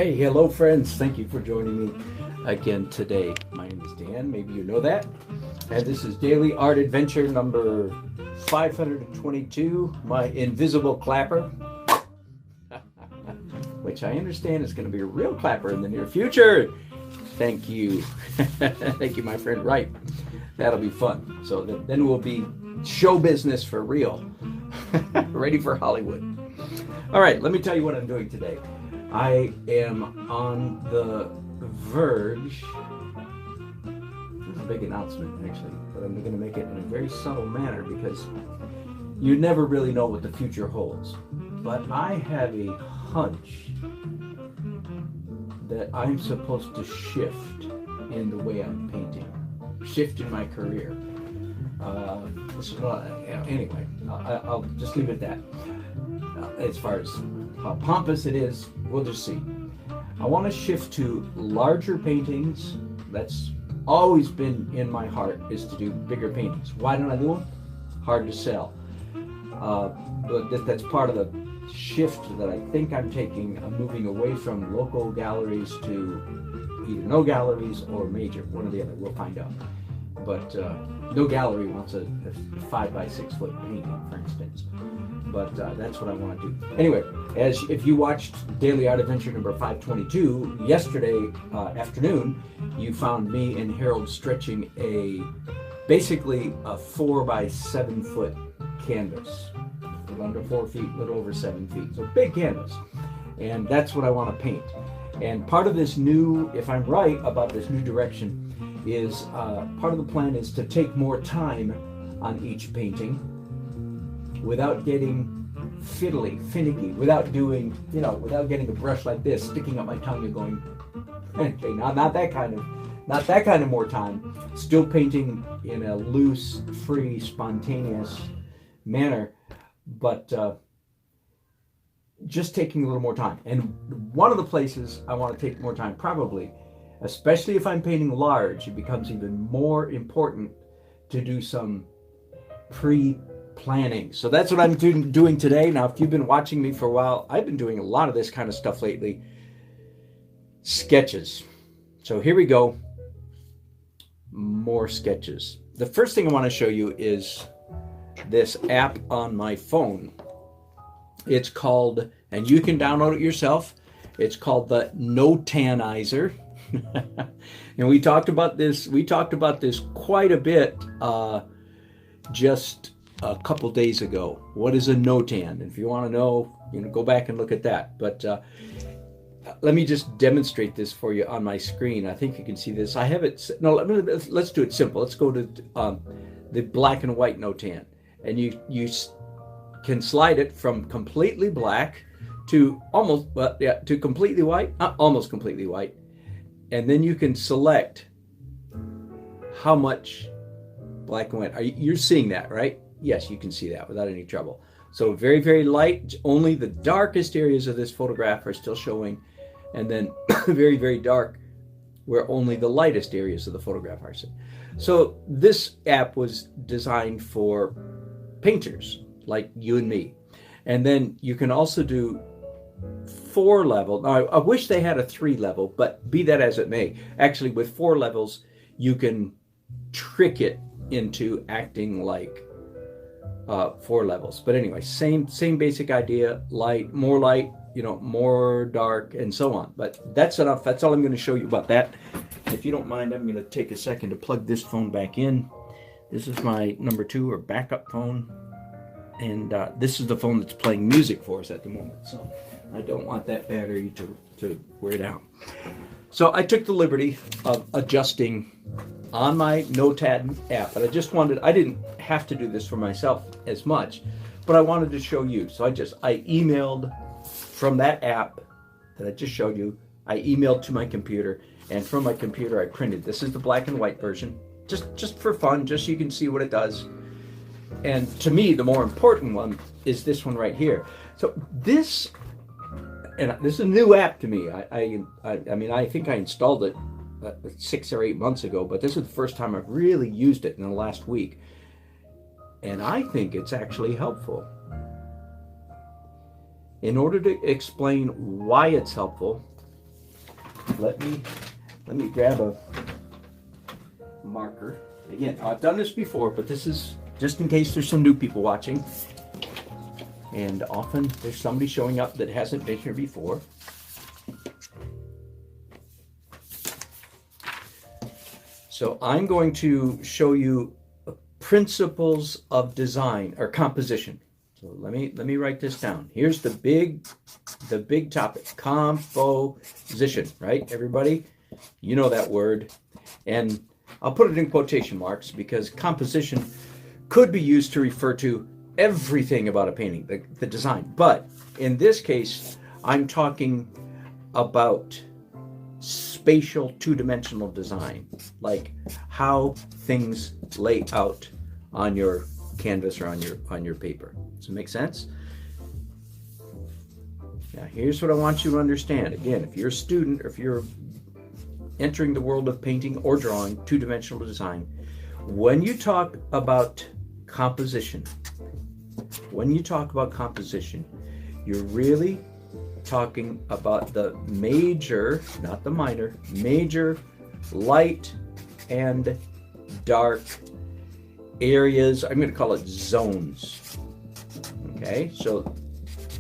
Hey, hello friends. Thank you for joining me again today. My name is Dan, maybe you know that. And this is Daily Art Adventure number 522, my invisible clapper. Which I understand is going to be a real clapper in the near future. Thank you. Thank you, my friend. Right. That'll be fun. So then we'll be show business for real. Ready for Hollywood. All right, let me tell you what I'm doing today. I am on the verge. This is a big announcement, actually, but I'm going to make it in a very subtle manner because you never really know what the future holds. But I have a hunch that I'm supposed to shift in the way I'm painting, shift in my career. Anyway, I'll just leave it at that. As far as how pompous it is, we'll just see. I want to shift to larger paintings. That's always been in my heart, is to do bigger paintings. Why don't I do them? Hard to sell. But that's part of the shift that I think I'm taking. I'm moving away from local galleries to either no galleries or major, one or the other. We'll find out. But no gallery wants a 5 by 6 foot painting, for instance. But that's what I want to do. Anyway, if you watched Daily Art Adventure number 522 yesterday afternoon, you found me and Harold stretching basically a 4 by 7 foot canvas, a little under 4 feet, a little over 7 feet. So big canvas, and that's what I want to paint. And part of this new, if I'm right about this new direction, is part of the plan is to take more time on each painting without getting finicky, without doing, without getting a brush like this, sticking up my tongue and going, okay, not that kind of more time. Still painting in a loose, free, spontaneous manner, but just taking a little more time. And one of the places I want to take more time, probably, especially if I'm painting large, it becomes even more important to do some pre-planning. So that's what I'm doing today. Now, if you've been watching me for a while, I've been doing a lot of this kind of stuff lately. Sketches. So here we go. More sketches. The first thing I want to show you is this app on my phone. It's called, and you can download it yourself, it's called the Notanizer. And we talked about this quite a bit just a couple days ago. What is a Notan? If you want to know, go back and look at that. But let me just demonstrate this for you on my screen. I think you can see this. I have it. No, let's do it simple. Let's go to the black and white Notan, and you can slide it from completely black to to completely white, almost completely white. And then you can select how much black and white. You're seeing that, right? Yes, you can see that without any trouble. So very, very light. Only the darkest areas of this photograph are still showing. And then very, very dark where only the lightest areas of the photograph are seen. So this app was designed for painters like you and me. And then you can also do 4 level. Now, I wish they had a 3 level, but be that as it may, actually with 4 levels, you can trick it into acting like 4 levels. But anyway, same basic idea, light, more dark, and so on. But that's enough. That's all I'm going to show you about that. If you don't mind, I'm going to take a second to plug this phone back in. This is my number 2 or backup phone. And this is the phone that's playing music for us at the moment. So I don't want that battery to wear down. So I took the liberty of adjusting on my Notan app, but I didn't have to do this for myself as much, but I wanted to show you. So I emailed from that app that I just showed you, I emailed to my computer, and from my computer I printed. This is the black and white version, just for fun, just so you can see what it does. And to me, the more important one is this one right here. So this is a new app to me. I mean, I think I installed it 6 or 8 months ago, but this is the first time I've really used it in the last week. And I think it's actually helpful. In order to explain why it's helpful, let me grab a marker. Again, I've done this before, but this is just in case there's some new people watching. And often there's somebody showing up that hasn't been here before. So I'm going to show you principles of design or composition. So let me write this down. Here's the big topic, composition, right? Everybody, you know that word. And I'll put it in quotation marks because composition could be used to refer to everything about a painting, the design. But in this case, I'm talking about spatial two-dimensional design, like how things lay out on your canvas or on your paper. Does it make sense? Now, here's what I want you to understand. Again, if you're a student or if you're entering the world of painting or drawing, two-dimensional design, when you talk about composition, you're really talking about the major, not the minor, major light and dark areas. I'm going to call it zones. Okay, so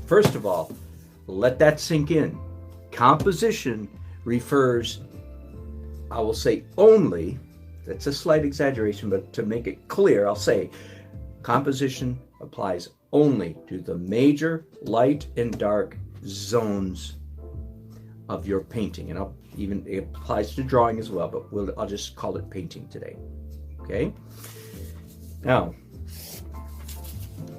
first of all, let that sink in. Composition refers, I will say only, that's a slight exaggeration, but to make it clear, I'll say composition applies only to the major light and dark zones of your painting. And it applies to drawing as well, but I'll just call it painting today. Okay? Now,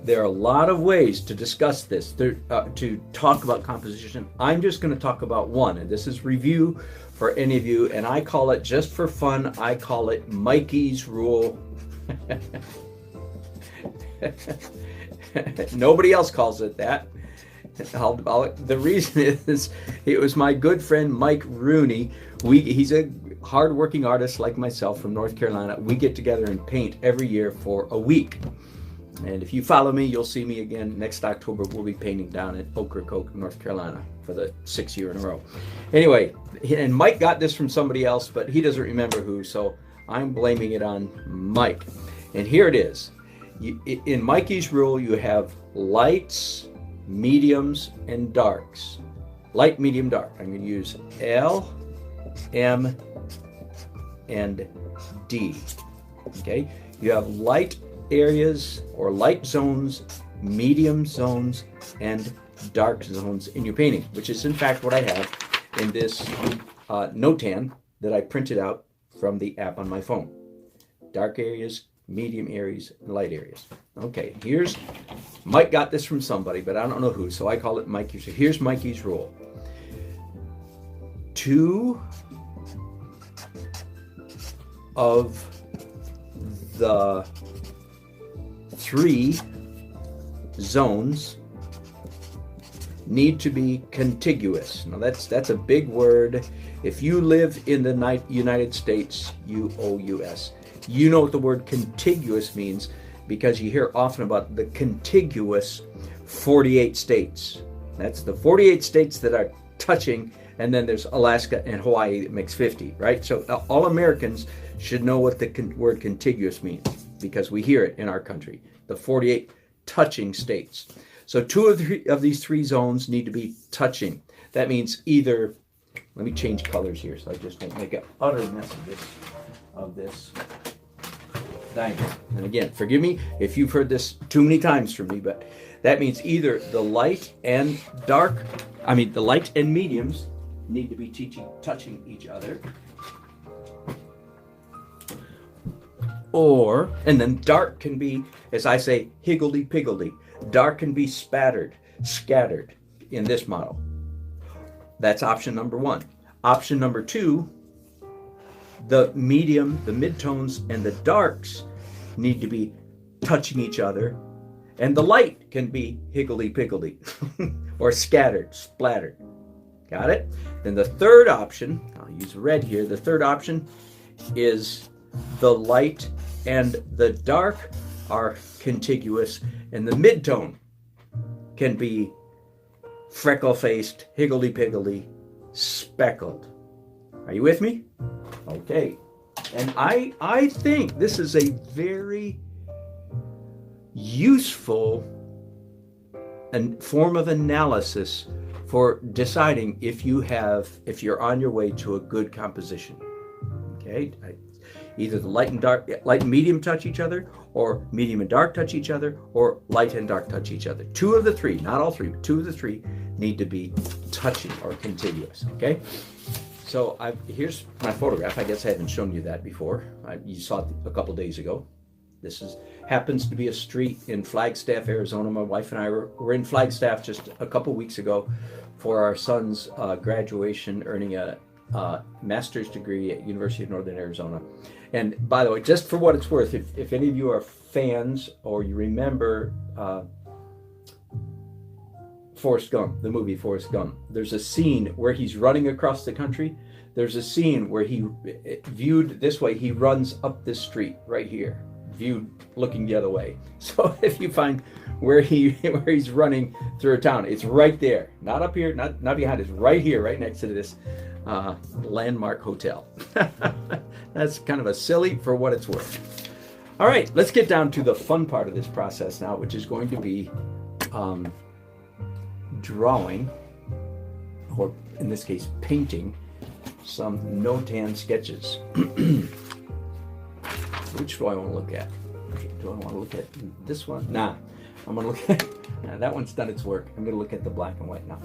there are a lot of ways to discuss this, to talk about composition. I'm just going to talk about one, and this is review for any of you, and I call it, just for fun, I call it Mikey's rule. Nobody else calls it that. The reason is, it was my good friend Mike Rooney. He's a hard-working artist like myself from North Carolina. We get together and paint every year for a week. And if you follow me, you'll see me again next October. We'll be painting down at Ocracoke, North Carolina for the 6th year in a row. Anyway, and Mike got this from somebody else, but he doesn't remember who, so I'm blaming it on Mike. And here it is. In Mikey's rule, you have lights, mediums, and darks. Light, medium, dark. I'm going to use L, M, and D. Okay? You have light areas or light zones, medium zones, and dark zones in your painting, which is in fact what I have in this Notan that I printed out from the app on my phone. Dark areas, medium areas, and light areas. Okay, Mike got this from somebody, but I don't know who, so I call it Mikey's. So here's Mikey's rule. 2 of the 3 zones need to be contiguous. Now that's a big word. If you live in the United States, U-O-U-S, you know what the word contiguous means, because you hear often about the contiguous 48 states. That's the 48 states that are touching, and then there's Alaska and Hawaii that makes 50, right? So all Americans should know what the word contiguous means, because we hear it in our country, the 48 touching states. So 2 of these 3 zones need to be touching. That means either, let me change colors here so I just don't make an utter mess of this diagram. And again, forgive me if you've heard this too many times from me, but that means either the light and mediums need to be touching each other, and then dark can be, as I say, higgledy-piggledy. Dark can be scattered in this model. That's option number 1. Option number 2, the medium, the midtones, and the darks need to be touching each other, and the light can be higgledy-piggledy or scattered, splattered. Got it? Then the third option, I'll use red here, the third option is the light and the dark are contiguous, and the midtone can be freckle-faced, higgledy-piggledy, speckled. Are you with me? Okay. And I think this is a very useful form of analysis for deciding if you're on your way to a good composition. Okay, either the light and medium touch each other, or medium and dark touch each other, or light and dark touch each other. Two of the three, not all three, but two of the three need to be touching or contiguous. Okay, so here's my photograph. I guess I haven't shown you that before. You saw it a couple days ago. This happens to be a street in Flagstaff, Arizona. My wife and I were in Flagstaff just a couple weeks ago for our son's graduation, earning a master's degree at University of Northern Arizona. And by the way, just for what it's worth, if any of you are fans or you remember Forrest Gump, the movie Forrest Gump, there's a scene where he's running across the country. There's a scene where he, viewed this way, he runs up this street right here, viewed looking the other way. So if you find where he's running through a town, it's right there, not up here, not behind, it's right here, right next to this landmark hotel. That's kind of a silly for what it's worth. All right, let's get down to the fun part of this process now, which is going to be drawing, or in this case painting, some Notan sketches. Which do I want to look at? Do I want to look at this one? Nah, I'm going to look at, that one's done its work. I'm going to look at the black and white now.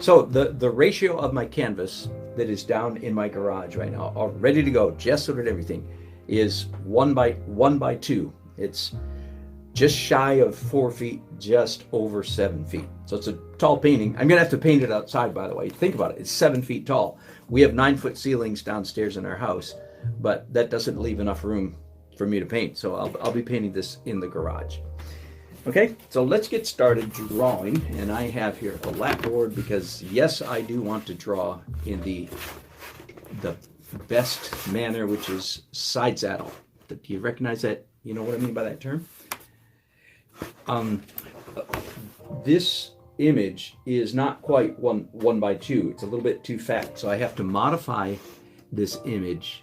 So the ratio of my canvas that is down in my garage right now, all ready to go, gessoed and everything, is 1 by 2. It's just shy of 4 feet, just over 7 feet. So it's a tall painting. I'm going to have to paint it outside, by the way. Think about it. It's 7 feet tall. We have 9-foot ceilings downstairs in our house, but that doesn't leave enough room for me to paint. So I'll be painting this in the garage. Okay, so let's get started drawing. And I have here a blackboard because, yes, I do want to draw in the best manner, which is side saddle. Do you recognize that? You know what I mean by that term? This image is not quite one by 2. It's a little bit too fat, so I have to modify this image.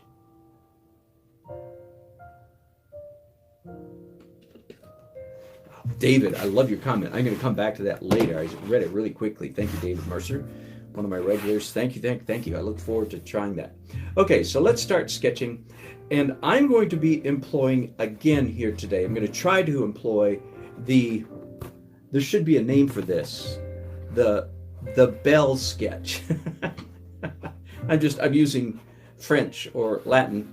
David, I love your comment. I'm going to come back to that later. I read it really quickly. Thank you, David Mercer, one of my regulars. Thank you. I look forward to trying that. Okay, so let's start sketching. And I'm going to be employing, again here today, I'm going to try to employ there should be a name for this, the bell sketch. I'm using French or Latin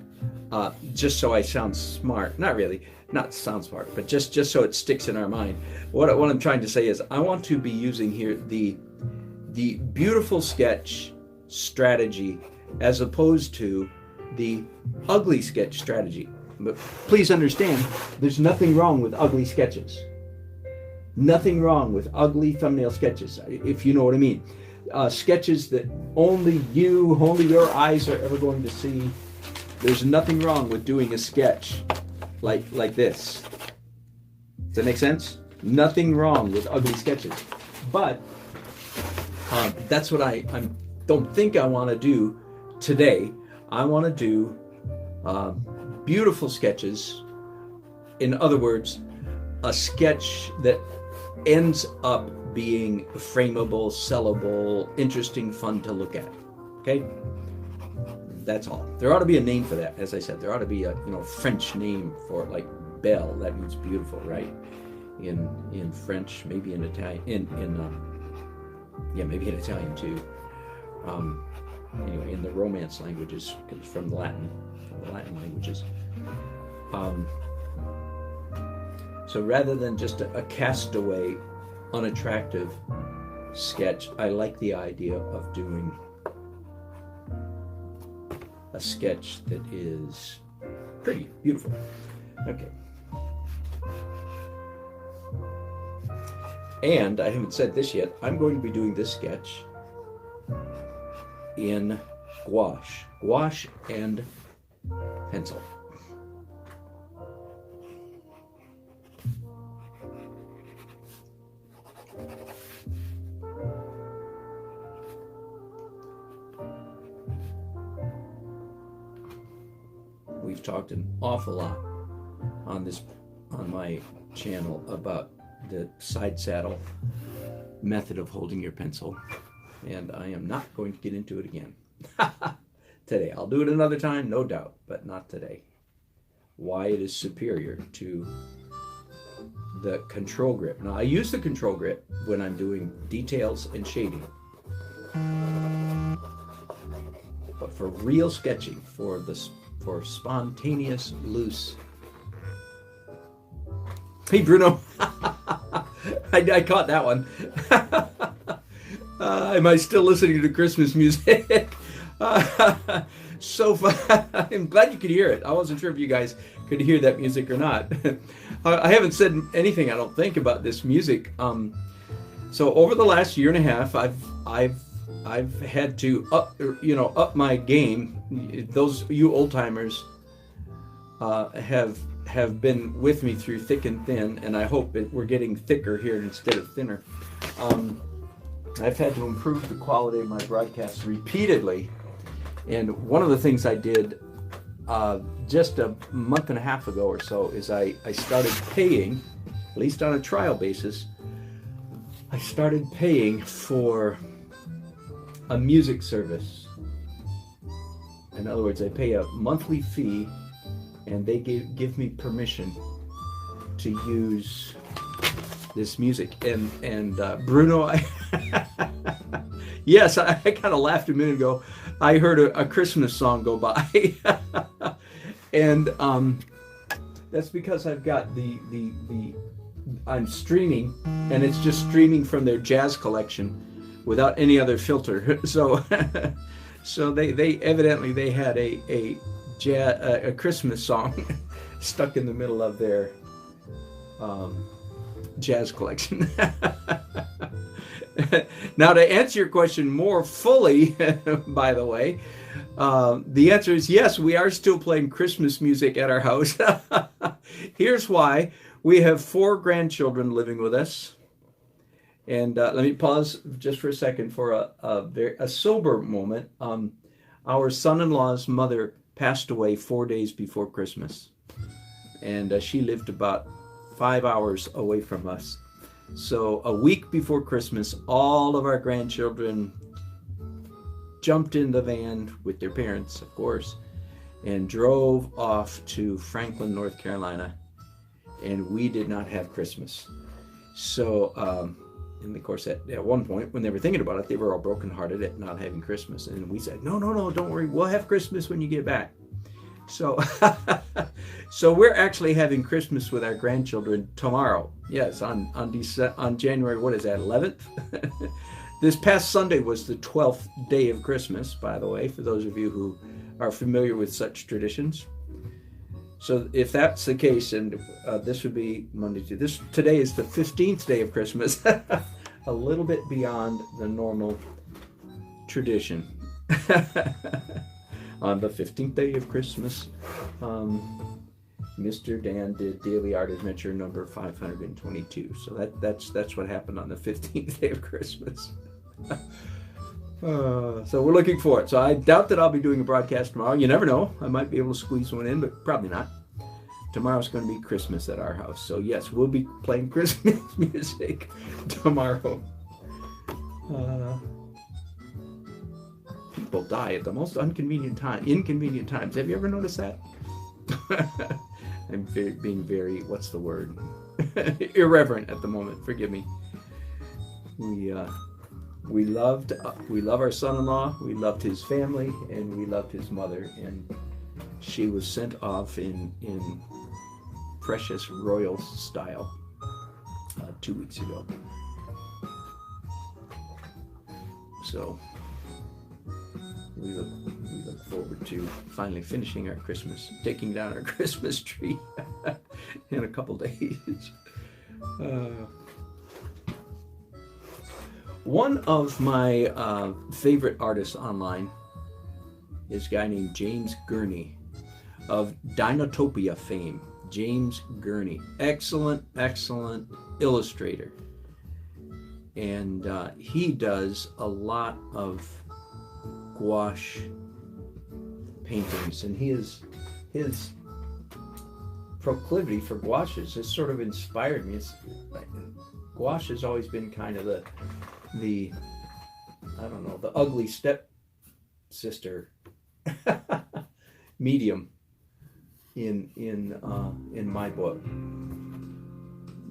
just so I sound smart. Not really, not sound smart, but just so it sticks in our mind. What I'm trying to say is I want to be using here the beautiful sketch strategy as opposed to the ugly sketch strategy. But please understand, there's nothing wrong with ugly sketches. Nothing wrong with ugly thumbnail sketches, if you know what I mean. Sketches that only your eyes are ever going to see. There's nothing wrong with doing a sketch like this. Does that make sense? Nothing wrong with ugly sketches. But that's what I don't think I want to do today. I want to do beautiful sketches. In other words, a sketch that ends up being frameable, sellable, interesting, fun to look at. Okay? That's all. There ought to be a name for that. As I said, there ought to be a French name for it, like belle. That means beautiful, right? In French, maybe in Italian, maybe in Italian too. Anyway, in the Romance languages, comes from the Latin languages. So rather than just a castaway, unattractive sketch, I like the idea of doing a sketch that is pretty beautiful. Okay. And I haven't said this yet, I'm going to be doing this sketch in gouache and pencil. talked an awful lot on my channel about the side saddle method of holding your pencil, and I am not going to get into it again today. I'll do it another time, no doubt, but not today. Why it is superior to the control grip. Now, I use the control grip when I'm doing details and shading, but for real sketching, for spontaneous, loose. Hey, Bruno. I caught that one. Am I still listening to Christmas music? So fun. I'm glad you could hear it. I wasn't sure if you guys could hear that music or not. I haven't said anything, I don't think, about this music. So over the last year and a half, I've had to up my game. Those you old timers have been with me through thick and thin, and I hope that we're getting thicker here instead of thinner. I've had to improve the quality of my broadcasts repeatedly, and one of the things I did just a month and a half ago or so is I started paying, at least on a trial basis, I started paying for a music service. In other words, I pay a monthly fee, and they give me permission to use this music. And Bruno, yes, I kind of laughed a minute ago. I heard a Christmas song go by, and that's because I've got I'm streaming, and it's just streaming from their jazz collection without any other filter. So, so they evidently had a Christmas song stuck in the middle of their jazz collection. Now, to answer your question more fully, by the way, the answer is yes, we are still playing Christmas music at our house. Here's why. We have 4 grandchildren living with us. And let me pause just for a second for a sober moment. Our son-in-law's mother passed away 4 days before Christmas, and she lived about 5 hours away from us. So a week before Christmas, all of our grandchildren jumped in the van with their parents, of course, and drove off to Franklin, North Carolina, and we did not have Christmas. So and of course, at one point, when they were thinking about it, they were all brokenhearted at not having Christmas. And we said, no, don't worry. We'll have Christmas when you get back. So, so we're actually having Christmas with our grandchildren tomorrow. Yes, on January, what is that, 11th? This past Sunday was the 12th day of Christmas, by the way, for those of you who are familiar with such traditions. So if that's the case, and this would be Monday, today is the 15th day of Christmas, a little bit beyond the normal tradition. On the 15th day of Christmas, Mr. Dan did Daily Art Adventure number 522. So that's what happened on the 15th day of Christmas. So we're looking for it. So I doubt that I'll be doing a broadcast tomorrow. You never know. I might be able to squeeze one in, but probably not. Tomorrow's going to be Christmas at our house. So yes, we'll be playing Christmas music tomorrow. People die at the most inconvenient times. Have you ever noticed that? I'm being very, what's the word? Irreverent at the moment. Forgive me. We love our son-in-law, we loved his family, and we loved his mother, and she was sent off in precious royal style 2 weeks ago. So we look forward to finally finishing our Christmas, taking down our Christmas tree in a couple days. One of my favorite artists online is a guy named James Gurney of Dinotopia fame. James Gurney, excellent illustrator, and he does a lot of gouache paintings, and his proclivity for gouaches. It sort of inspired me. Gouache has always been kind of the I don't know, the ugly step sister medium in my book.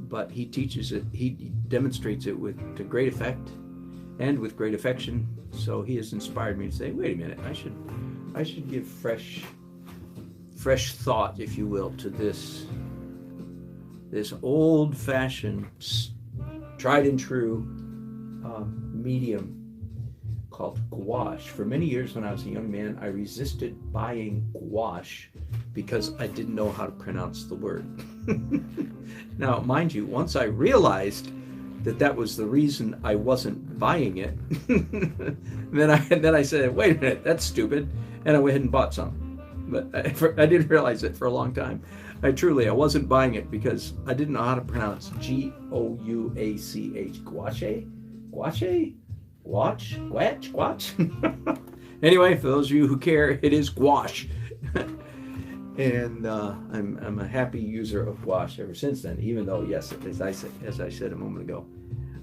But he teaches it, he demonstrates it to great effect and with great affection. So he has inspired me to say, wait a minute, I should give fresh thought, if you will, to this old-fashioned, tried and true medium called gouache. For many years when I was a young man, I resisted buying gouache because I didn't know how to pronounce the word. Now, mind you, once I realized that was the reason I wasn't buying it, then I said, wait a minute, that's stupid, and I went ahead and bought some. But I didn't realize it for a long time. I wasn't buying it because I didn't know how to pronounce Gouach, gouache, gouache. Anyway, for those of you who care, it is gouache. And I'm a happy user of gouache ever since then, even though, yes, as I said a moment ago,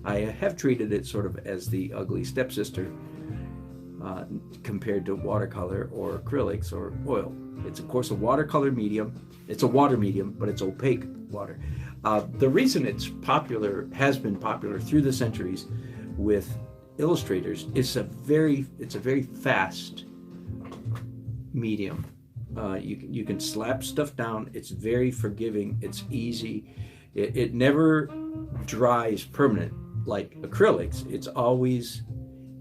I have treated it sort of as the ugly stepsister compared to watercolor or acrylics or oil. It's, of course, a watercolor medium. It's a water medium, but it's opaque water. The reason it's has been popular through the centuries with illustrators, it's a very fast medium. You can slap stuff down. It's very forgiving. It's easy. It never dries permanent like acrylics. It's always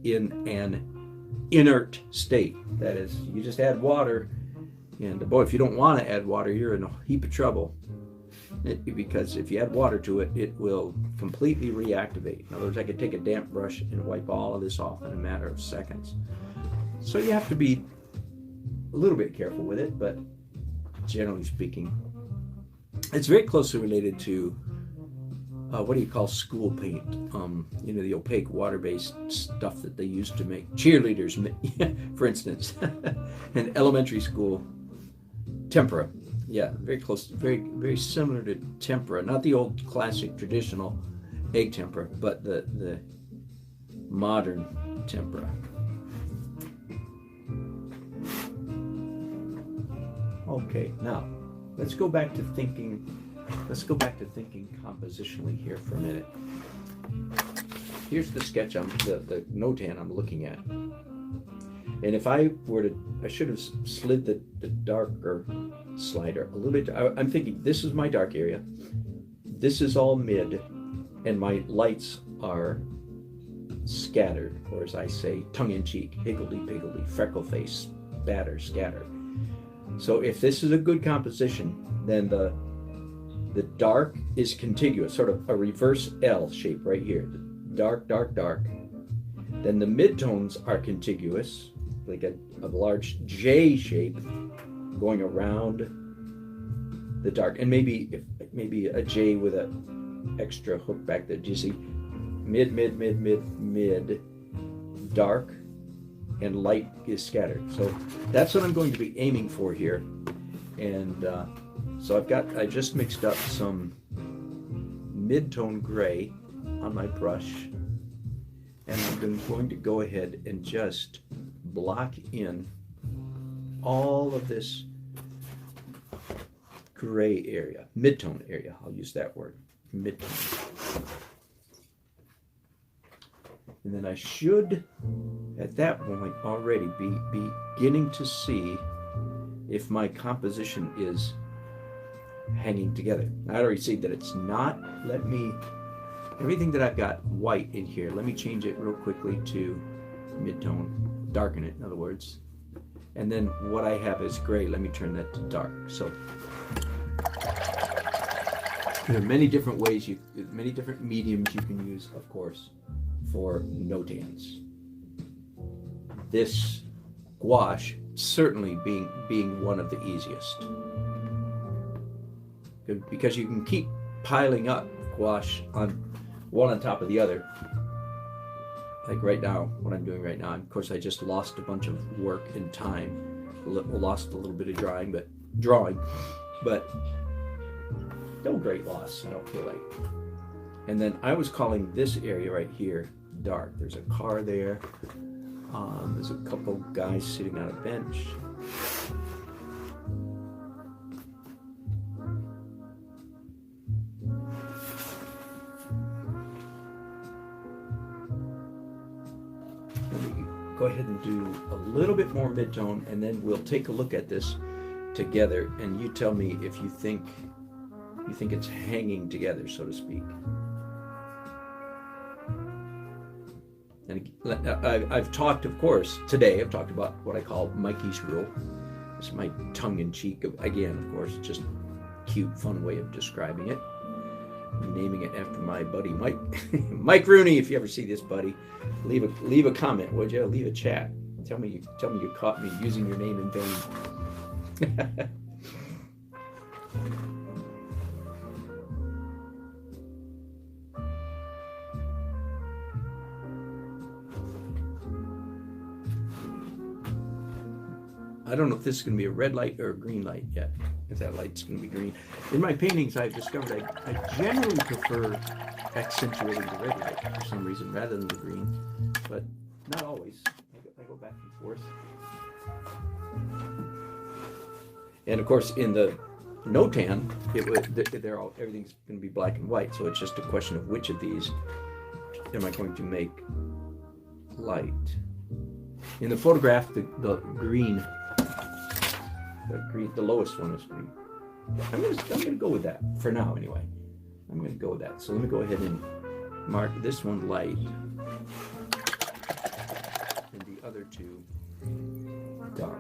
in an inert state. That is, you just add water, and boy, if you don't want to add water, you're in a heap of trouble. Because if you add water to it, it will completely reactivate. In other words, I could take a damp brush and wipe all of this off in a matter of seconds. So you have to be a little bit careful with it, but generally speaking, it's very closely related to what do you call school paint? The opaque water-based stuff that they used to make cheerleaders, for instance, in elementary school. Tempera, yeah, very close, very similar to tempera. Not the old classic traditional egg tempera, but the modern tempera. Okay, now let's go back to thinking compositionally here for a minute. Here's the sketch the Notan I'm looking at. And if I should have slid the darker slider a little bit. I'm thinking this is my dark area. This is all mid, and my lights are scattered, or as I say, tongue-in-cheek, higgledy-piggledy, freckle-face, scatter. So if this is a good composition, then the dark is contiguous, sort of a reverse L shape right here. Dark, dark, dark. Then the midtones are contiguous, like a large J shape going around the dark. And maybe a J with an extra hook back there. Do you see? Mid, dark, and light is scattered. So that's what I'm going to be aiming for here. And so I just mixed up some mid-tone gray on my brush, and I'm going to go ahead and just block in all of this gray area, mid-tone area, I'll use that word, mid-tone. And then I should, at that point, already be beginning to see if my composition is hanging together. I already see that it's not. Everything that I've got white in here, let me change it real quickly to mid-tone, darken it, in other words. And then what I have is gray, let me turn that to dark. So there are many different ways, many different mediums you can use, of course, for Notans. This gouache certainly being one of the easiest, because you can keep piling up gouache on one on top of the other. Like right now, what I'm doing right now, of course I just lost a bunch of work in time, lost a little bit of drawing, but no great loss, I don't feel like. And then I was calling this area right here dark. There's a car there. There's a couple guys sitting on a bench. Let me go ahead and do a little bit more mid-tone, and then we'll take a look at this together, and you tell me if you think it's hanging together, so to speak. And I've talked, of course, today I've talked about what I call Mikey's rule. It's my tongue-in-cheek, again, of course, just cute, fun way of describing it. I'm naming it after my buddy Mike. Mike Rooney, if you ever see this, buddy, leave a comment, would you? Leave a chat. Tell me you caught me using your name in vain. I don't know if this is going to be a red light or a green light yet, if that light's going to be green. In my paintings, I've discovered I generally prefer accentuating the red light for some reason rather than the green, but not always. I go back and forth. And of course, in the Notan, everything's going to be black and white, so it's just a question of which of these am I going to make light. In the photograph, the green, the lowest one is green. I'm gonna go with that for now, anyway. I'm gonna go with that. So let me go ahead and mark this one light, and the other two dark,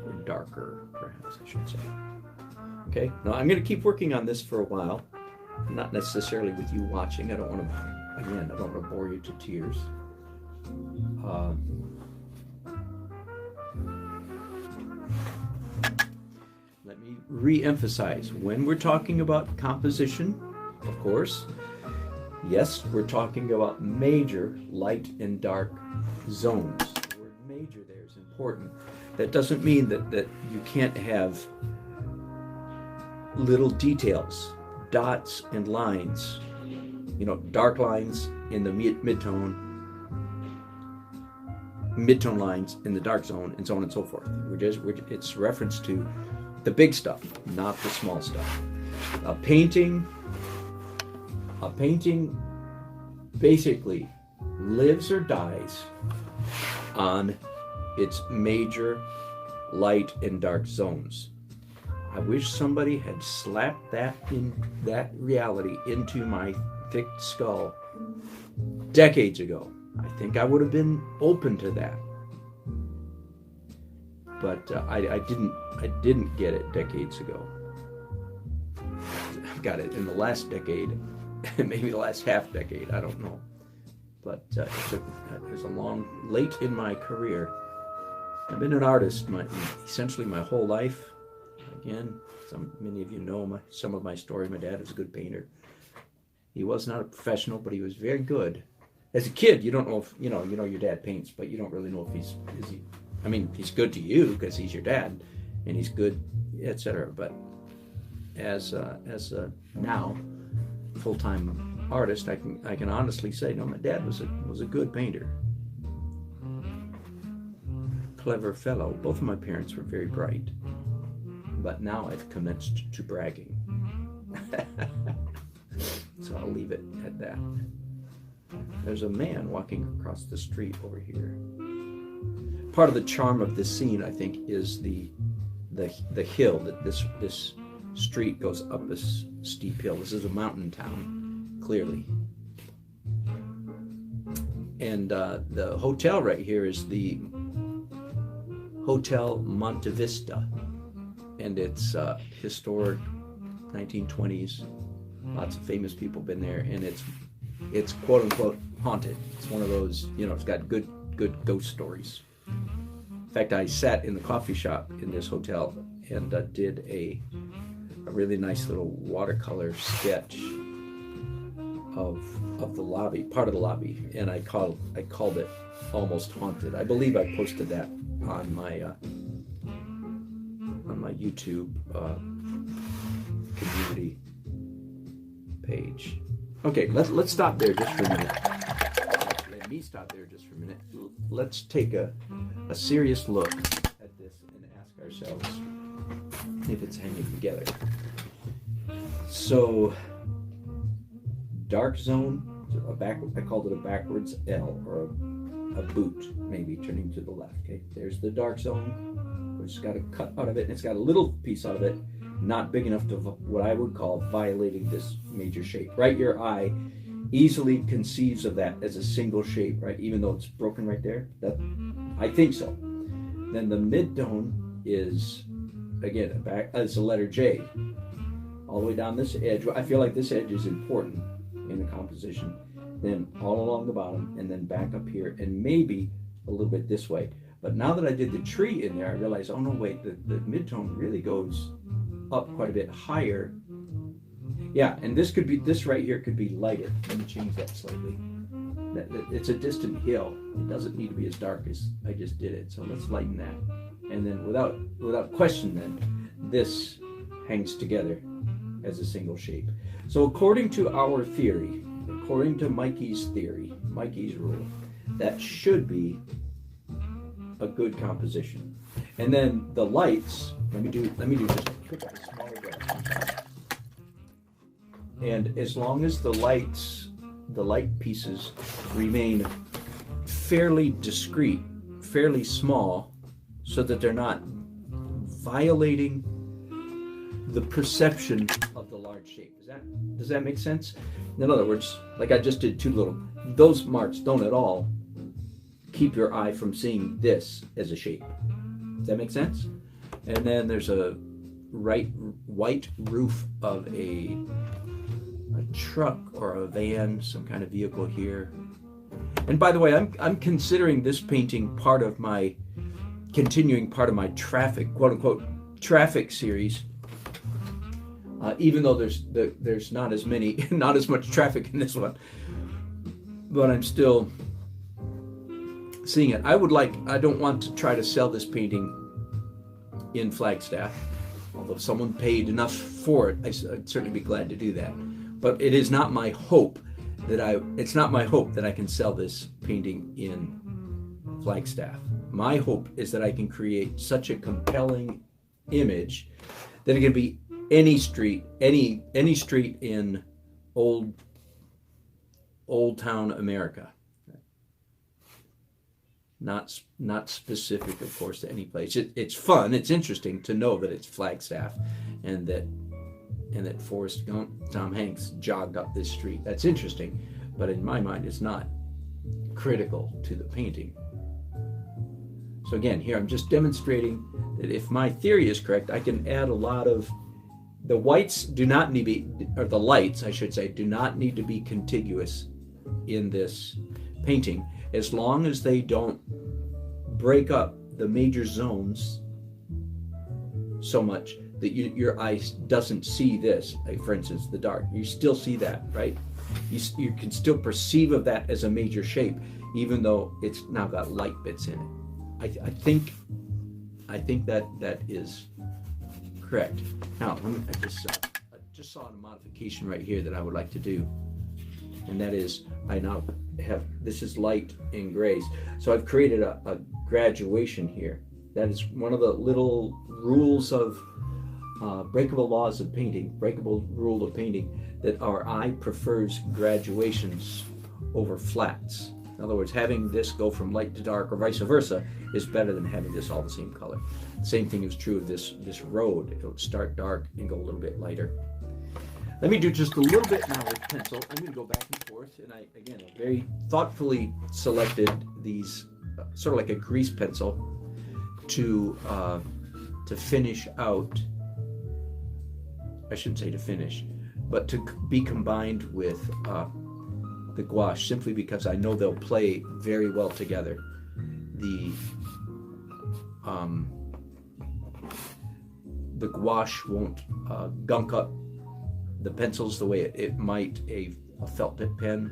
or darker, perhaps I should say. Okay. Now I'm gonna keep working on this for a while, not necessarily with you watching. I don't want to bore you to tears. Let me re-emphasize, when we're talking about composition, of course, yes, we're talking about major light and dark zones. The word major there is important. That doesn't mean that you can't have little details, dots and lines, dark lines in the mid-tone, mid-tone lines in the dark zone, and so on and so forth. It's reference to the big stuff, not the small stuff. A painting basically lives or dies on its major light and dark zones. I wish somebody had slapped that reality into my thick skull decades ago. I think I would have been open to that, but I didn't get it decades ago. I've got it in the last decade, maybe the last half decade, I don't know. But it was late in my career. I've been an artist essentially my whole life. Again, many of you know some of my story. My dad was a good painter. He was not a professional, but he was very good. As a kid, you don't know if you know your dad paints, but you don't really know if he's good to you because he's your dad, and he's good, etc. But as a now full-time artist, I can honestly say, no, my dad was a good painter, clever fellow. Both of my parents were very bright, but now I've commenced to bragging. So I'll leave it at that. There's a man walking across the street over here. Part of the charm of this scene, I think, is the hill that this street goes up a steep hill. This is a mountain town, clearly. And the hotel right here is the Hotel Monte Vista, and it's historic, 1920s. Lots of famous people been there, and it's quote unquote haunted. It's one of those, it's got good ghost stories. In fact, I sat in the coffee shop in this hotel and did a really nice little watercolor sketch of the lobby, part of the lobby, and I called it Almost Haunted. I believe I posted that on my my YouTube community page. Okay, let's stop there just for a minute. Let me stop there just for a minute. Let's take a serious look at this and ask ourselves if it's hanging together. So, dark zone, I called it a backwards L, or a boot, maybe turning to the left. Okay, there's the dark zone. We've just got a cut out of it, and it's got a little piece out of it, not big enough to what I would call violating this major shape. Right, your eye easily conceives of that as a single shape, right? Even though it's broken right there. That, I think so. Then the mid-tone is, again, it's a letter J. All the way down this edge. I feel like this edge is important in the composition. Then all along the bottom, and then back up here, and maybe a little bit this way. But now that I did the tree in there, I realized, oh no, wait, the mid-tone really goes up quite a bit higher. Yeah, and this right here could be lighter. Let me change that slightly. It's a distant hill. It doesn't need to be as dark as I just did it. So let's lighten that. And then without question then, this hangs together as a single shape. So according to our theory, according to Mikey's theory, Mikey's rule, that should be a good composition. And then the lights, let me do just a quick smaller brush. And as long as the light pieces remain fairly discrete, fairly small, so that they're not violating the perception of the large shape. Does that make sense? In other words, like I just did too little. Those marks don't at all keep your eye from seeing this as a shape. Does that make sense? And then there's a white roof of a truck or a van, some kind of vehicle here. And by the way, I'm considering this painting continuing part of my traffic, quote unquote, traffic series. Even though there's not as much traffic in this one, but I'm still seeing it. I don't want to try to sell this painting in Flagstaff, although someone paid enough for it, I'd certainly be glad to do that. But it is not my hope that I can sell this painting in Flagstaff. My hope is that I can create such a compelling image that it can be any street in old town America. Not specific, of course, to any place. It's fun. It's interesting to know that it's Flagstaff, and that Forrest Gump, Tom Hanks, jogged up this street. That's interesting, but in my mind, it's not critical to the painting. So again, here I'm just demonstrating that if my theory is correct, I can add a lot of the whites do not need to be, or the lights, I should say, do not need to be contiguous in this painting, as long as they don't break up the major zones so much that your eye doesn't see this. Like for instance, the dark. You still see that, right? You can still perceive of that as a major shape, even though it's now got light bits in it. I think that is correct. Now, I just saw a modification right here that I would like to do, and that is I now have, this is light and grays, so I've created a graduation here. That is one of the little rules of breakable laws of painting, breakable rule of painting, that our eye prefers graduations over flats. In other words, having this go from light to dark or vice versa is better than having this all the same color. Same thing is true of this road. It'll start dark and go a little bit lighter. Let me do just a little bit now with pencil. I'm going to go back and forth, and I very thoughtfully selected these sort of like a grease pencil to finish out. I shouldn't say to finish, but to be combined with the gouache, simply because I know they'll play very well together. The gouache won't gunk up the pencils the way it might a felt tip pen.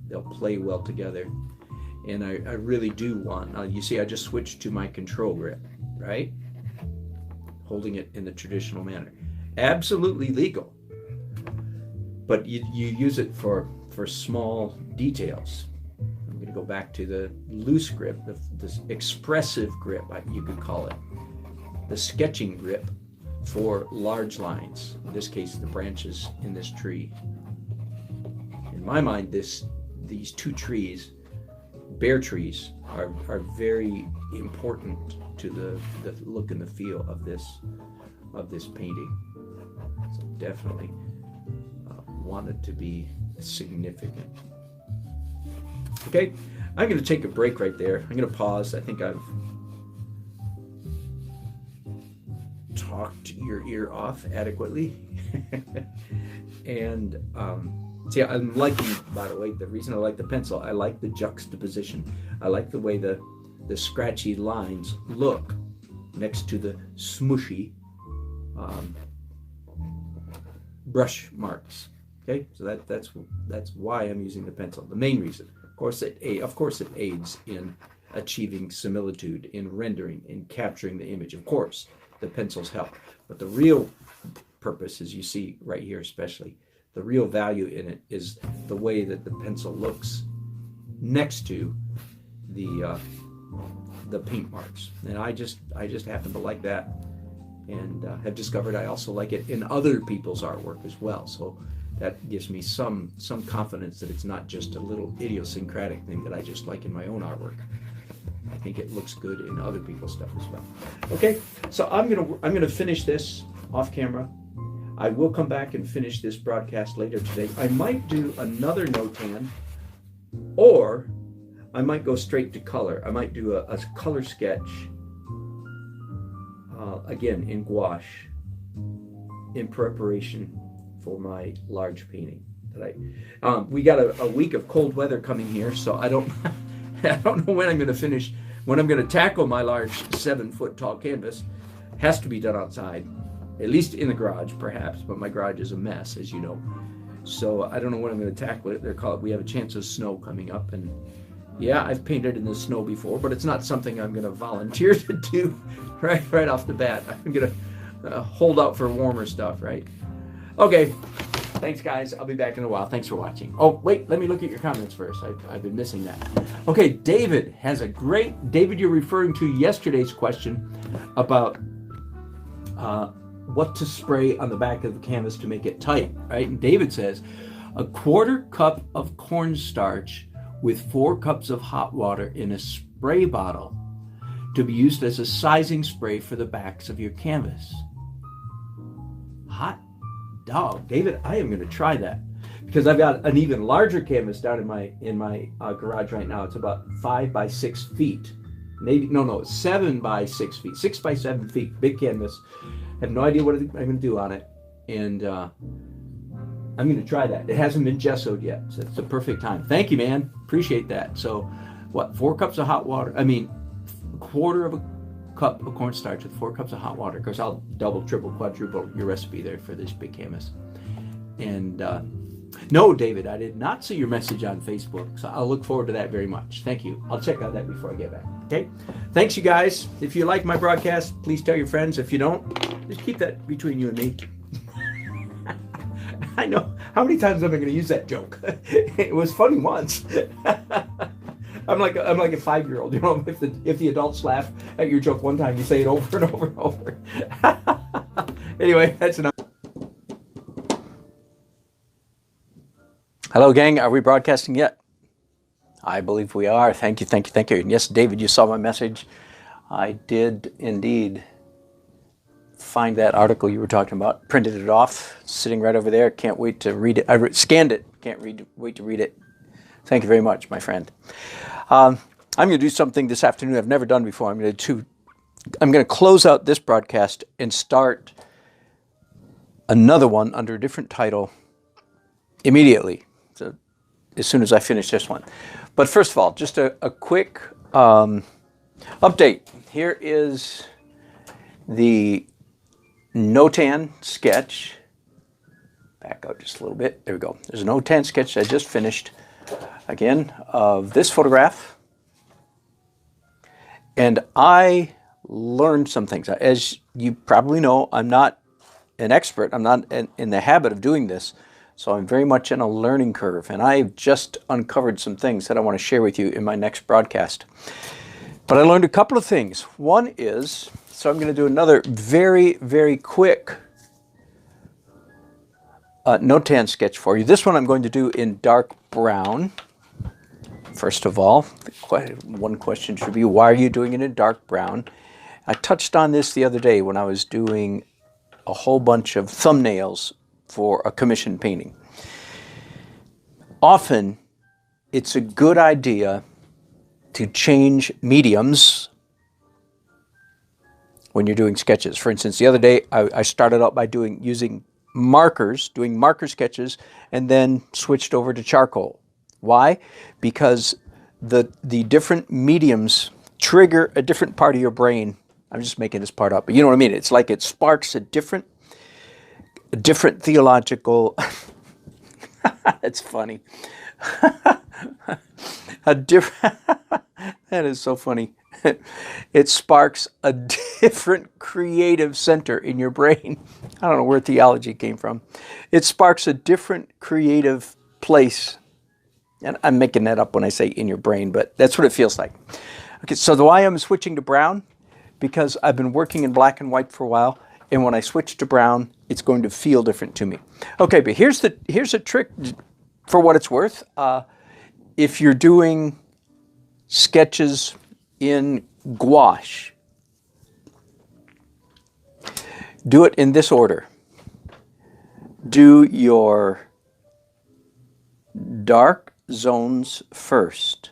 They'll play well together. And I really do want, you see I just switched to my control grip, right? Holding it in the traditional manner. Absolutely legal. But you use it for small details. I'm going to go back to the loose grip, this expressive grip, you could call it. The sketching grip for large lines. In this case, the branches in this tree. In my mind, these two trees, bare trees, are very important to the look and the feel of this painting. So definitely want it to be significant. Okay, I'm going to take a break right there. I'm going to pause. I think I've talked your ear off adequately. And see, I'm liking, by the way, the reason I like the pencil, I like the juxtaposition. I like the way the scratchy lines look next to the smooshy brush marks. Okay, so that's why I'm using the pencil. The main reason, of course, it aids in achieving similitude, in rendering, in capturing the image. Of course, the pencils help, but the real purpose, as you see right here, especially, the real value in it is the way that the pencil looks next to the paint marks. And I just happen to like that, and have discovered I also like it in other people's artwork as well. So that gives me some confidence that it's not just a little idiosyncratic thing that I just like in my own artwork. I think it looks good in other people's stuff as well. Okay, so I'm gonna finish this off camera. I will come back and finish this broadcast later today. I might do another Notan, or I might go straight to color. I might do a color sketch, again in gouache, in preparation for my large painting. We got a week of cold weather coming here, so I don't know when I'm going to finish. When I'm going to tackle my large 7-foot tall canvas, has to be done outside. At least in the garage, perhaps, but my garage is a mess, as you know. So I don't know when I'm going to tackle it. We have a chance of snow coming up, and yeah, I've painted in the snow before, but it's not something I'm going to volunteer to do right off the bat. I'm going to hold out for warmer stuff, right? Okay, thanks guys. I'll be back in a while. Thanks for watching. Oh, wait, let me look at your comments first. I've been missing that. Okay, David has a great... David, you're referring to yesterday's question about what to spray on the back of the canvas to make it tight, right? And David says, 1/4 cup of cornstarch with 4 cups of hot water in a spray bottle to be used as a sizing spray for the backs of your canvas. Hot dog, David, I am going to try that, because I've got an even larger canvas down in my garage right now. It's about 5 by 6 feet. Maybe, no, 7 by 6 feet, 6 by 7 feet, big canvas. Have no idea what I'm going to do on it, and I'm going to try that. It hasn't been gessoed yet, so it's the perfect time. Thank you, man. Appreciate that. So, what? 4 cups of hot water. I mean, 1/4 of a cup of cornstarch with 4 cups of hot water. Of course, I'll double, triple, quadruple your recipe there for this big canvas. And no, David, I did not see your message on Facebook, so I'll look forward to that very much. Thank you. I'll check out that before I get back. Okay? Thanks, you guys. If you like my broadcast, please tell your friends. If you don't, just keep that between you and me. I know. How many times am I going to use that joke? It was funny once. I'm like a 5-year-old. You know, if the adults laugh at your joke one time, you say it over and over and over. Anyway, that's enough. Hello, gang. Are we broadcasting yet? I believe we are. Thank you, thank you, thank you. And yes, David, you saw my message. I did indeed find that article you were talking about, printed it off, sitting right over there. Can't wait to read it. I scanned it. Can't wait to read it. Thank you very much, my friend. I'm going to do something this afternoon I've never done before. I'm going to close out this broadcast and start another one under a different title immediately, so as soon as I finish this one. But first of all, just a quick update. Here is the Notan sketch. Back out just a little bit. There we go. There's a Notan sketch I just finished, again, of this photograph. And I learned some things. As you probably know, I'm not an expert. I'm not in the habit of doing this. So I'm very much in a learning curve. And I've just uncovered some things that I want to share with you in my next broadcast. But I learned a couple of things. One is, so I'm going to do another very, very quick Notan sketch for you. This one I'm going to do in dark brown. First of all, one question should be, why are you doing it in dark brown? I touched on this the other day when I was doing a whole bunch of thumbnails for a commissioned painting. Often, it's a good idea to change mediums when you're doing sketches. For instance, the other day, I started out by doing marker sketches, and then switched over to charcoal. Why? Because the different mediums trigger a different part of your brain. I'm just making this part up, but you know what I mean. It's like it sparks a different theological. It's funny. A different. That is so funny. It sparks a different creative center in your brain. I don't know where theology came from. It sparks a different creative place. And I'm making that up when I say in your brain, but that's what it feels like. Okay, so why I'm switching to brown? Because I've been working in black and white for a while, and when I switch to brown, it's going to feel different to me. Okay, but here's a trick for what it's worth. If you're doing sketches in gouache, do it in this order. Do your dark zones first,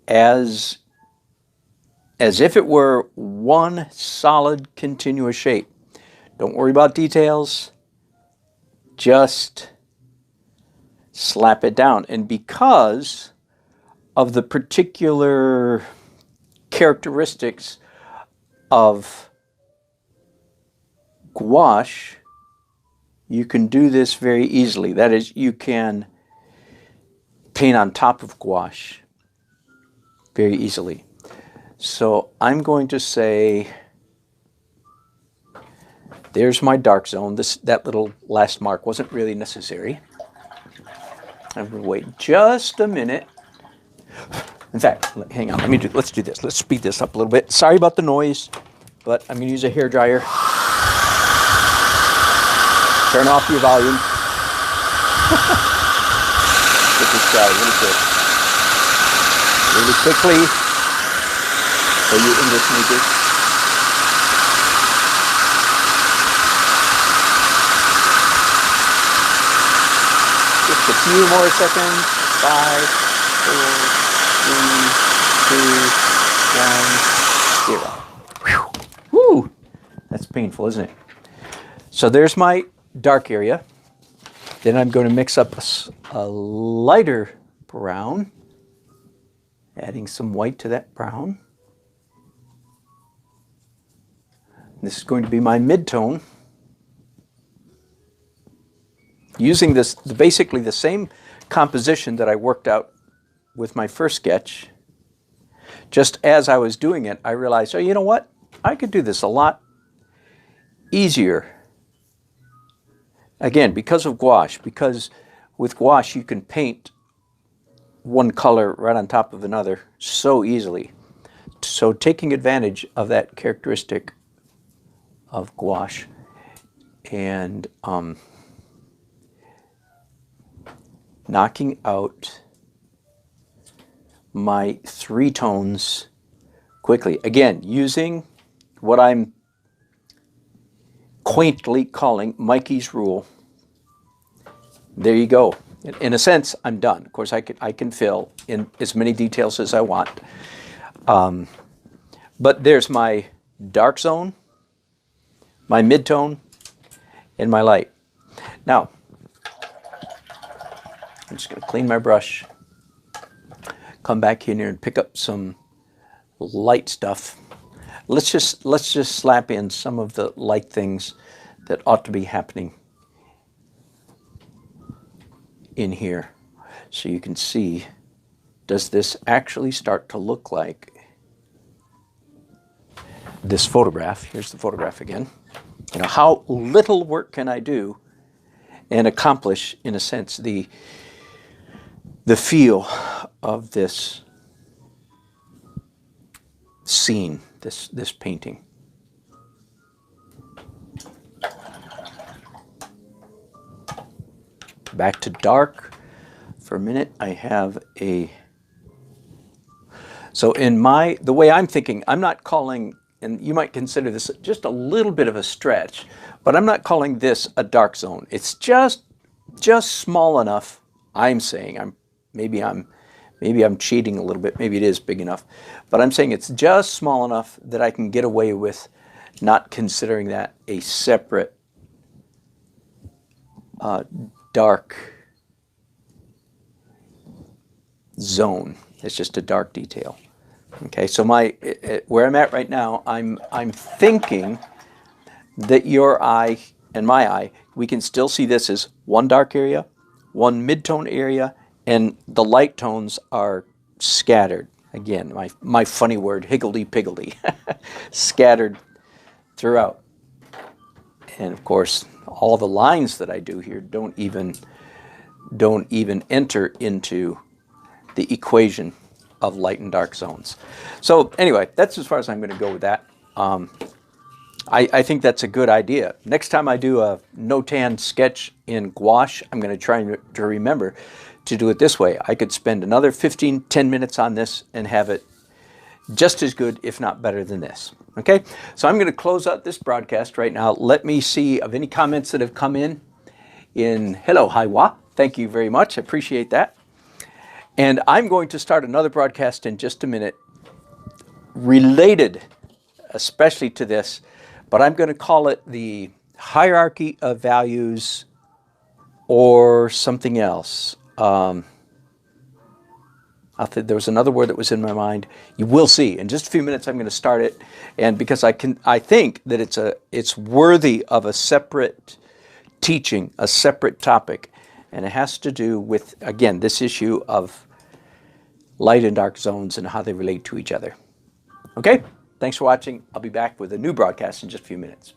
as if it were one solid continuous shape. Don't worry about details, just slap it down. And because of the particular characteristics of gouache, you can do this very easily. That is, you can paint on top of gouache very easily. So I'm going to say, there's my dark zone. That little last mark wasn't really necessary. I'm going to wait just a minute. In fact, hang on. Let's do this. Let's speed this up a little bit. Sorry about the noise, but I'm going to use a hairdryer. Turn off your volume. Get this guy really quickly, for you English makers. Just a few more seconds. 5, 4, 3, 2, 1, 0. Whew. That's painful, isn't it? So there's my dark area. Then I'm going to mix up a lighter brown, adding some white to that brown. This is going to be my mid-tone. Using this, basically the same composition that I worked out with my first sketch. Just as I was doing it, I realized, oh, you know what? I could do this a lot easier. Again, because of gouache, because with gouache you can paint one color right on top of another so easily. So taking advantage of that characteristic of gouache and knocking out my 3 tones quickly. Again, using what I'm quaintly calling Mikey's rule. There you go. In a sense, I'm done. Of course, I can fill in as many details as I want. But there's my dark zone, my mid-tone, and my light. Now, I'm just going to clean my brush, come back in here and pick up some light stuff. Let's just slap in some of the light things that ought to be happening in here, so you can see does this actually start to look like this photograph. Here's the photograph again. You know, how little work can I do and accomplish, in a sense, the feel of this scene, this painting. Back to dark for a minute. I have a, so in the way I'm thinking, I'm not calling, and you might consider this just a little bit of a stretch, but I'm not calling this a dark zone. It's just small enough. I'm saying, maybe I'm cheating a little bit. Maybe it is big enough, but I'm saying it's just small enough that I can get away with not considering that a separate dark zone. It's just a dark detail. Okay, so where I'm at right now, I'm thinking that your eye and my eye, we can still see this as one dark area, one mid-tone area, and the light tones are scattered. Again, my funny word, higgledy-piggledy, scattered throughout. And of course, all the lines that I do here don't even enter into the equation of light and dark zones. So anyway, that's as far as I'm going to go with that. I think that's a good idea. Next time I do a Notan sketch in gouache, I'm going to try to remember to do it this way. I could spend another 10 minutes on this and have it just as good, if not better than this. Okay, so I'm going to close out this broadcast right now. Let me see of any comments that have come in hello, Haiwa. Thank you very much. I appreciate that. And I'm going to start another broadcast in just a minute related especially to this, but I'm going to call it the hierarchy of values or something else. There was another word that was in my mind. You will see. In just a few minutes, I'm going to start it, and because I think that it's worthy of a separate teaching, a separate topic, and it has to do with, again, this issue of light and dark zones and how they relate to each other. Okay? Thanks for watching. I'll be back with a new broadcast in just a few minutes.